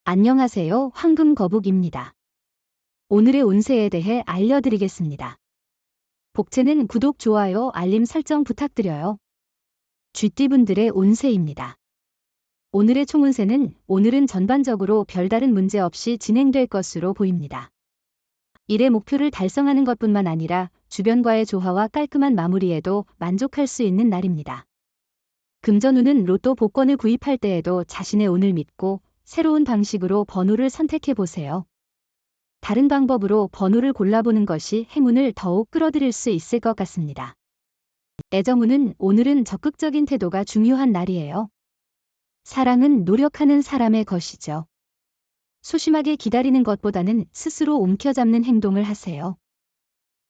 안녕하세요. 황금거북입니다. 오늘의 운세에 대해 알려드리겠습니다. 복채는 구독, 좋아요, 알림 설정 부탁드려요. 쥐띠분들의 운세입니다. 오늘의 총운세는 오늘은 전반적으로 별다른 문제 없이 진행될 것으로 보입니다. 일의 목표를 달성하는 것뿐만 아니라 주변과의 조화와 깔끔한 마무리에도 만족할 수 있는 날입니다. 금전운은 로또 복권을 구입할 때에도 자신의 운을 믿고 새로운 방식으로 번호를 선택해 보세요. 다른 방법으로 번호를 골라보는 것이 행운을 더욱 끌어들일 수 있을 것 같습니다. 애정운은 오늘은 적극적인 태도가 중요한 날이에요. 사랑은 노력하는 사람의 것이죠. 소심하게 기다리는 것보다는 스스로 움켜잡는 행동을 하세요.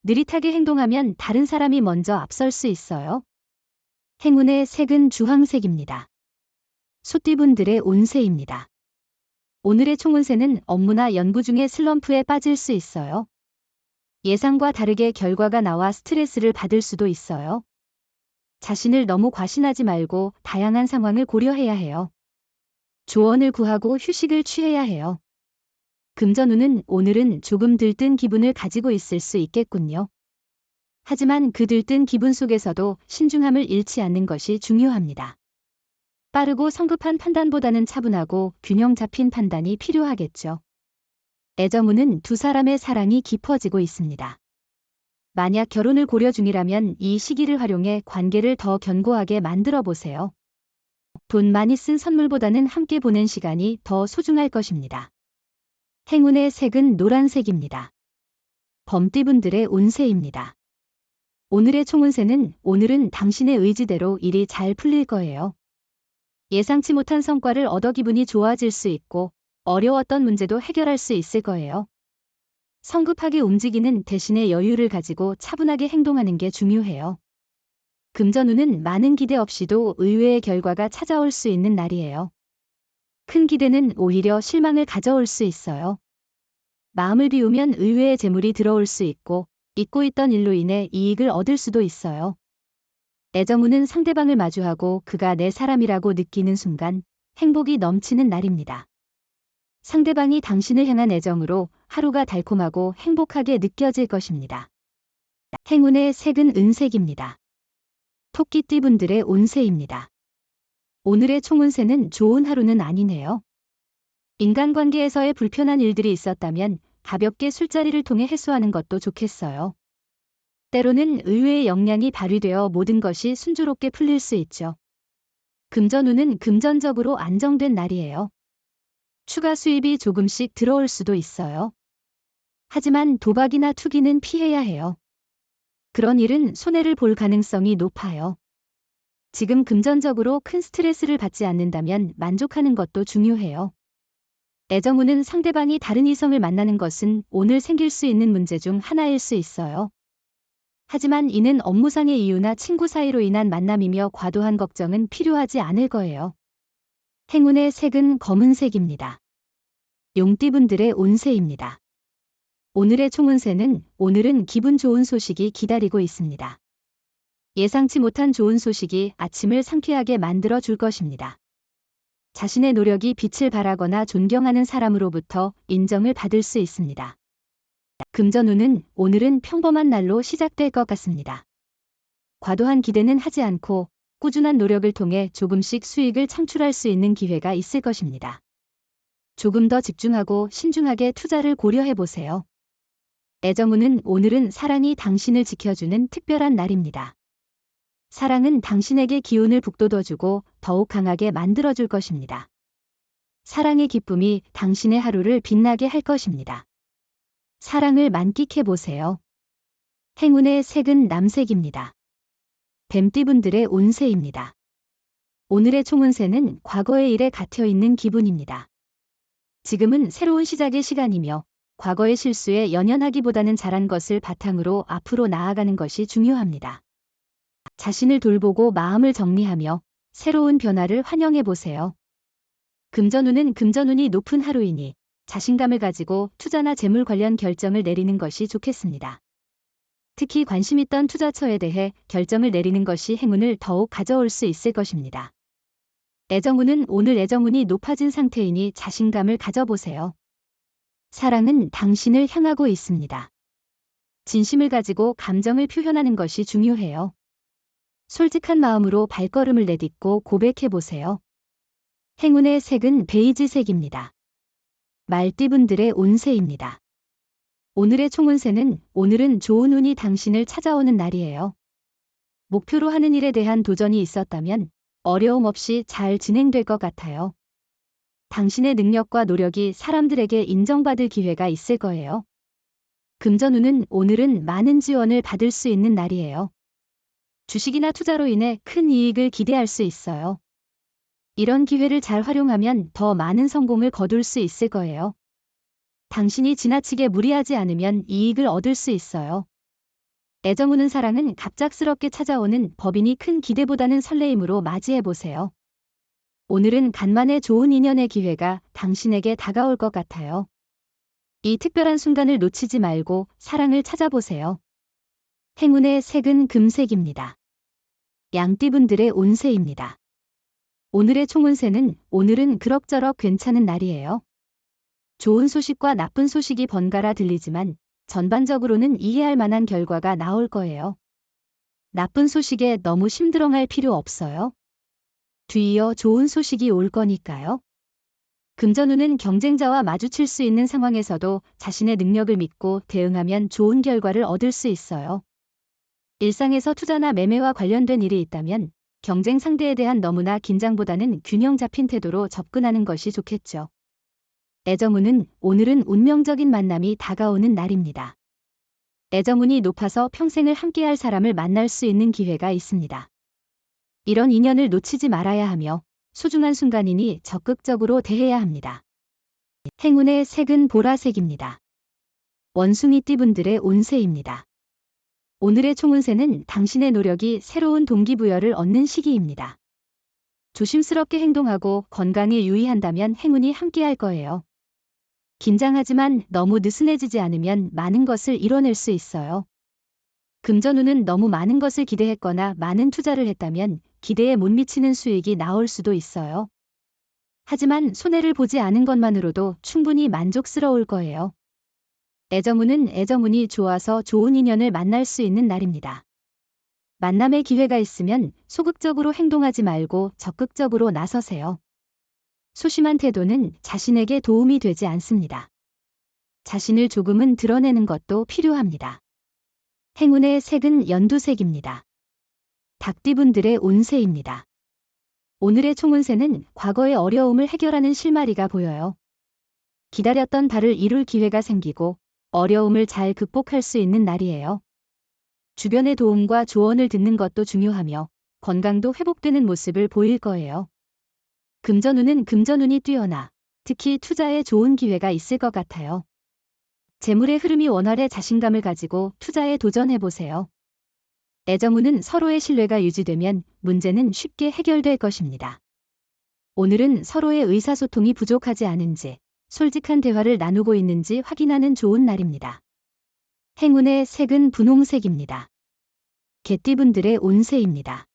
느릿하게 행동하면 다른 사람이 먼저 앞설 수 있어요. 행운의 색은 주황색입니다. 소띠분들의 운세입니다. 오늘의 총운세는 업무나 연구 중에 슬럼프에 빠질 수 있어요. 예상과 다르게 결과가 나와 스트레스를 받을 수도 있어요. 자신을 너무 과신하지 말고 다양한 상황을 고려해야 해요. 조언을 구하고 휴식을 취해야 해요. 금전운은 오늘은 조금 들뜬 기분을 가지고 있을 수 있겠군요. 하지만 그 들뜬 기분 속에서도 신중함을 잃지 않는 것이 중요합니다. 빠르고 성급한 판단보다는 차분하고 균형 잡힌 판단이 필요하겠죠. 애정운은 두 사람의 사랑이 깊어지고 있습니다. 만약 결혼을 고려 중이라면 이 시기를 활용해 관계를 더 견고하게 만들어 보세요. 돈 많이 쓴 선물보다는 함께 보낸 시간이 더 소중할 것입니다. 행운의 색은 노란색입니다. 범띠분들의 운세입니다. 오늘의 총운세는 오늘은 당신의 의지대로 일이 잘 풀릴 거예요. 예상치 못한 성과를 얻어 기분이 좋아질 수 있고 어려웠던 문제도 해결할 수 있을 거예요. 성급하게 움직이는 대신에 여유를 가지고 차분하게 행동하는 게 중요해요. 금전운은 많은 기대 없이도 의외의 결과가 찾아올 수 있는 날이에요. 큰 기대는 오히려 실망을 가져올 수 있어요. 마음을 비우면 의외의 재물이 들어올 수 있고 잊고 있던 일로 인해 이익을 얻을 수도 있어요. 애정운은 상대방을 마주하고 그가 내 사람이라고 느끼는 순간 행복이 넘치는 날입니다. 상대방이 당신을 향한 애정으로 하루가 달콤하고 행복하게 느껴질 것입니다. 행운의 색은 은색입니다. 토끼띠분들의 운세입니다. 오늘의 총운세는 좋은 하루는 아니네요. 인간관계에서의 불편한 일들이 있었다면 가볍게 술자리를 통해 해소하는 것도 좋겠어요. 때로는 의외의 역량이 발휘되어 모든 것이 순조롭게 풀릴 수 있죠. 금전운은 금전적으로 안정된 날이에요. 추가 수입이 조금씩 들어올 수도 있어요. 하지만 도박이나 투기는 피해야 해요. 그런 일은 손해를 볼 가능성이 높아요. 지금 금전적으로 큰 스트레스를 받지 않는다면 만족하는 것도 중요해요. 애정운은 상대방이 다른 이성을 만나는 것은 오늘 생길 수 있는 문제 중 하나일 수 있어요. 하지만 이는 업무상의 이유나 친구 사이로 인한 만남이며 과도한 걱정은 필요하지 않을 거예요. 행운의 색은 검은색입니다. 용띠분들의 운세입니다. 오늘의 총운세는 오늘은 기분 좋은 소식이 기다리고 있습니다. 예상치 못한 좋은 소식이 아침을 상쾌하게 만들어 줄 것입니다. 자신의 노력이 빛을 발하거나 존경하는 사람으로부터 인정을 받을 수 있습니다. 금전운은 오늘은 평범한 날로 시작될 것 같습니다. 과도한 기대는 하지 않고 꾸준한 노력을 통해 조금씩 수익을 창출할 수 있는 기회가 있을 것입니다. 조금 더 집중하고 신중하게 투자를 고려해 보세요. 애정운은 오늘은 사랑이 당신을 지켜주는 특별한 날입니다. 사랑은 당신에게 기운을 북돋워주고 더욱 강하게 만들어줄 것입니다. 사랑의 기쁨이 당신의 하루를 빛나게 할 것입니다. 사랑을 만끽해 보세요. 행운의 색은 남색입니다. 뱀띠분들의 운세입니다. 오늘의 총운세는 과거의 일에 갇혀있는 기분입니다. 지금은 새로운 시작의 시간이며 과거의 실수에 연연하기보다는 잘한 것을 바탕으로 앞으로 나아가는 것이 중요합니다. 자신을 돌보고 마음을 정리하며 새로운 변화를 환영해 보세요. 금전운은 금전운이 높은 하루이니 자신감을 가지고 투자나 재물 관련 결정을 내리는 것이 좋겠습니다. 특히 관심 있던 투자처에 대해 결정을 내리는 것이 행운을 더욱 가져올 수 있을 것입니다. 애정운은 오늘 애정운이 높아진 상태이니 자신감을 가져보세요. 사랑은 당신을 향하고 있습니다. 진심을 가지고 감정을 표현하는 것이 중요해요. 솔직한 마음으로 발걸음을 내딛고 고백해보세요. 행운의 색은 베이지색입니다. 말띠분들의 운세입니다. 오늘의 총운세는 오늘은 좋은 운이 당신을 찾아오는 날이에요. 목표로 하는 일에 대한 도전이 있었다면 어려움 없이 잘 진행될 것 같아요. 당신의 능력과 노력이 사람들에게 인정받을 기회가 있을 거예요. 금전운은 오늘은 많은 지원을 받을 수 있는 날이에요. 주식이나 투자로 인해 큰 이익을 기대할 수 있어요. 이런 기회를 잘 활용하면 더 많은 성공을 거둘 수 있을 거예요. 당신이 지나치게 무리하지 않으면 이익을 얻을 수 있어요. 애정우는 사랑은 갑작스럽게 찾아오는 법인이 큰 기대보다는 설레임으로 맞이해보세요. 오늘은 간만에 좋은 인연의 기회가 당신에게 다가올 것 같아요. 이 특별한 순간을 놓치지 말고 사랑을 찾아보세요. 행운의 색은 금색입니다. 양띠분들의 운세입니다. 오늘의 총운세는 오늘은 그럭저럭 괜찮은 날이에요. 좋은 소식과 나쁜 소식이 번갈아 들리지만 전반적으로는 이해할 만한 결과가 나올 거예요. 나쁜 소식에 너무 심드렁할 필요 없어요. 뒤이어 좋은 소식이 올 거니까요. 금전운은 경쟁자와 마주칠 수 있는 상황에서도 자신의 능력을 믿고 대응하면 좋은 결과를 얻을 수 있어요. 일상에서 투자나 매매와 관련된 일이 있다면 경쟁 상대에 대한 너무나 긴장보다는 균형 잡힌 태도로 접근하는 것이 좋겠죠. 애정운은 오늘은 운명적인 만남이 다가오는 날입니다. 애정운이 높아서 평생을 함께할 사람을 만날 수 있는 기회가 있습니다. 이런 인연을 놓치지 말아야 하며 소중한 순간이니 적극적으로 대해야 합니다. 행운의 색은 보라색입니다. 원숭이띠분들의 운세입니다. 오늘의 총운세는 당신의 노력이 새로운 동기부여를 얻는 시기입니다. 조심스럽게 행동하고 건강에 유의한다면 행운이 함께할 거예요. 긴장하지만 너무 느슨해지지 않으면 많은 것을 이뤄낼 수 있어요. 금전운은 너무 많은 것을 기대했거나 많은 투자를 했다면 기대에 못 미치는 수익이 나올 수도 있어요. 하지만 손해를 보지 않은 것만으로도 충분히 만족스러울 거예요. 애정운은 애정운이 좋아서 좋은 인연을 만날 수 있는 날입니다. 만남의 기회가 있으면 소극적으로 행동하지 말고 적극적으로 나서세요. 소심한 태도는 자신에게 도움이 되지 않습니다. 자신을 조금은 드러내는 것도 필요합니다. 행운의 색은 연두색입니다. 닭띠분들의 운세입니다. 오늘의 총운세는 과거의 어려움을 해결하는 실마리가 보여요. 기다렸던 바를 이룰 기회가 생기고 어려움을 잘 극복할 수 있는 날이에요. 주변의 도움과 조언을 듣는 것도 중요하며 건강도 회복되는 모습을 보일 거예요. 금전운은 금전운이 뛰어나 특히 투자에 좋은 기회가 있을 것 같아요. 재물의 흐름이 원활해 자신감을 가지고 투자에 도전해보세요. 애정운은 서로의 신뢰가 유지되면 문제는 쉽게 해결될 것입니다. 오늘은 서로의 의사소통이 부족하지 않은지, 솔직한 대화를 나누고 있는지 확인하는 좋은 날입니다. 행운의 색은 분홍색입니다. 개띠분들의 운세입니다.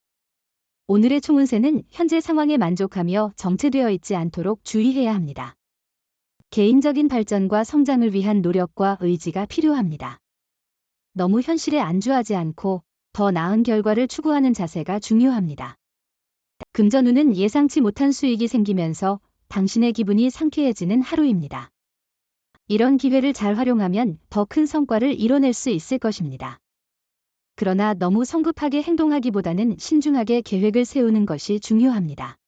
오늘의 총운세는 현재 상황에 만족하며 정체되어 있지 않도록 주의해야 합니다. 개인적인 발전과 성장을 위한 노력과 의지가 필요합니다. 너무 현실에 안주하지 않고 더 나은 결과를 추구하는 자세가 중요합니다. 금전운은 예상치 못한 수익이 생기면서 당신의 기분이 상쾌해지는 하루입니다. 이런 기회를 잘 활용하면 더 큰 성과를 이뤄낼 수 있을 것입니다. 그러나 너무 성급하게 행동하기보다는 신중하게 계획을 세우는 것이 중요합니다.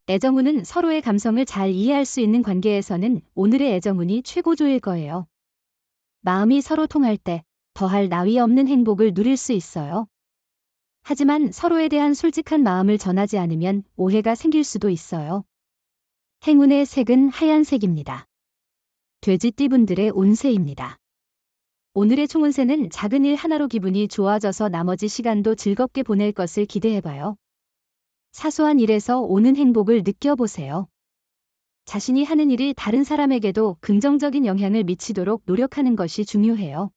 애정운은 서로의 감성을 잘 이해할 수 있는 관계에서는 오늘의 애정운이 최고조일 거예요. 마음이 서로 통할 때 더할 나위 없는 행복을 누릴 수 있어요. 하지만 서로에 대한 솔직한 마음을 전하지 않으면 오해가 생길 수도 있어요. 행운의 색은 하얀색입니다. 돼지띠분들의 운세입니다. 오늘의 총운세는 작은 일 하나로 기분이 좋아져서 나머지 시간도 즐겁게 보낼 것을 기대해봐요. 사소한 일에서 오는 행복을 느껴보세요. 자신이 하는 일이 다른 사람에게도 긍정적인 영향을 미치도록 노력하는 것이 중요해요.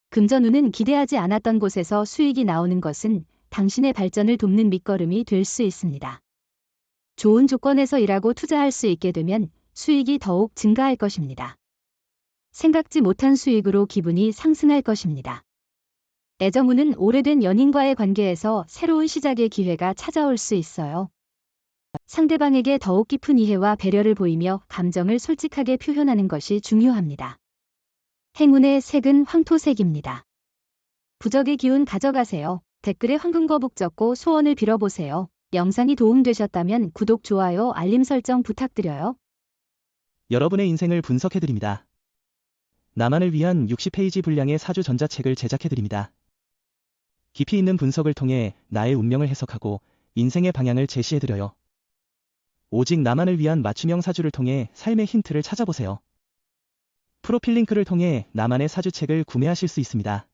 금전운은 기대하지 않았던 곳에서 수익이 나오는 것은 당신의 발전을 돕는 밑거름이 될 수 있습니다. 좋은 조건에서 일하고 투자할 수 있게 되면 수익이 더욱 증가할 것입니다. 생각지 못한 수익으로 기분이 상승할 것입니다. 애정운은 오래된 연인과의 관계에서 새로운 시작의 기회가 찾아올 수 있어요. 상대방에게 더욱 깊은 이해와 배려를 보이며 감정을 솔직하게 표현하는 것이 중요합니다. 행운의 색은 황토색입니다. 부적의 기운 가져가세요. 댓글에 황금거북 적고 소원을 빌어보세요. 영상이 도움되셨다면 구독, 좋아요, 알림 설정 부탁드려요. 여러분의 인생을 분석해드립니다. 나만을 위한 60페이지 분량의 사주 전자책을 제작해드립니다. 깊이 있는 분석을 통해 나의 운명을 해석하고 인생의 방향을 제시해드려요. 오직 나만을 위한 맞춤형 사주를 통해 삶의 힌트를 찾아보세요. 프로필 링크를 통해 나만의 사주책을 구매하실 수 있습니다.